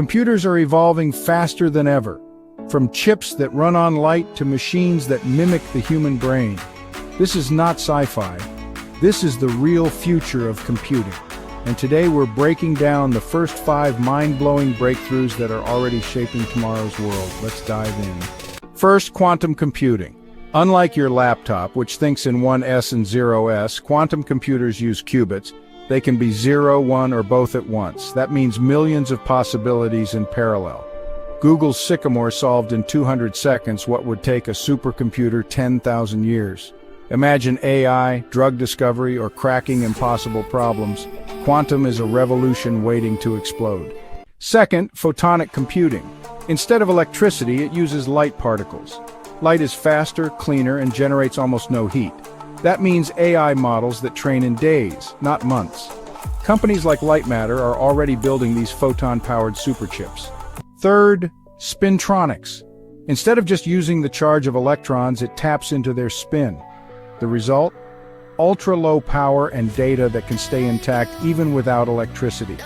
Computers are evolving faster than ever, from chips that run on light to machines that mimic the human brain. This is not sci-fi. This is the real future of computing. And today we're breaking down the first 5 mind-blowing breakthroughs that are already shaping tomorrow's world. Let's dive in. First, quantum computing. Unlike your laptop, which thinks in 1S and 0S, quantum computers use qubits. They can be 0, 1, or both at once. That means millions of possibilities in parallel. Google's Sycamore solved in 200 seconds what would take a supercomputer 10,000 years. Imagine AI, drug discovery, or cracking impossible problems. Quantum is a revolution waiting to explode. Second, photonic computing. Instead of electricity, it uses light particles. Light is faster, cleaner, and generates almost no heat. That means AI models that train in days, not months. Companies like Lightmatter are already building these photon-powered superchips. Third, Spintronics. Instead of just using the charge of electrons, it taps into their spin. The result? Ultra-low power and data that can stay intact even without electricity.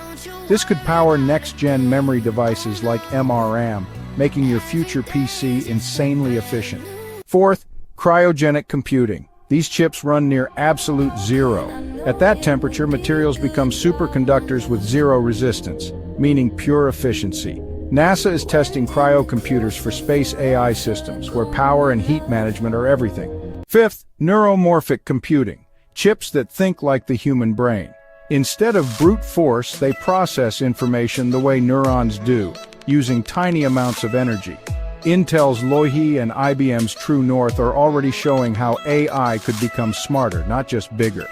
This could power next-gen memory devices like MRAM, making your future PC insanely efficient. Fourth, cryogenic computing. These chips run near absolute zero. At that temperature, materials become superconductors with zero resistance, meaning pure efficiency. NASA is testing cryocomputers for space AI systems, where power and heat management are everything. Fifth, neuromorphic computing. Chips that think like the human brain. Instead of brute force, they process information the way neurons do, using tiny amounts of energy. Intel's Loihi and IBM's True North are already showing how AI could become smarter, not just bigger.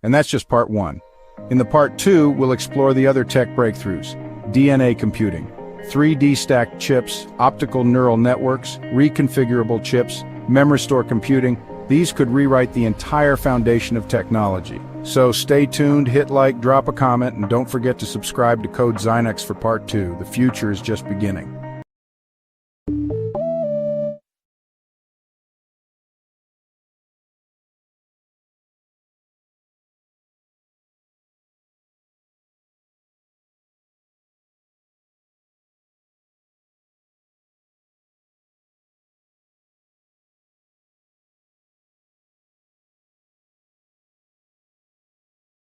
And that's just part 1. In the part 2, we'll explore the other tech breakthroughs. DNA computing, 3D stacked chips, optical neural networks, reconfigurable chips, Memristor computing. These could rewrite the entire foundation of technology. So stay tuned, hit like, drop a comment, and don't forget to subscribe to CodeZynox for part 2. The future is just beginning.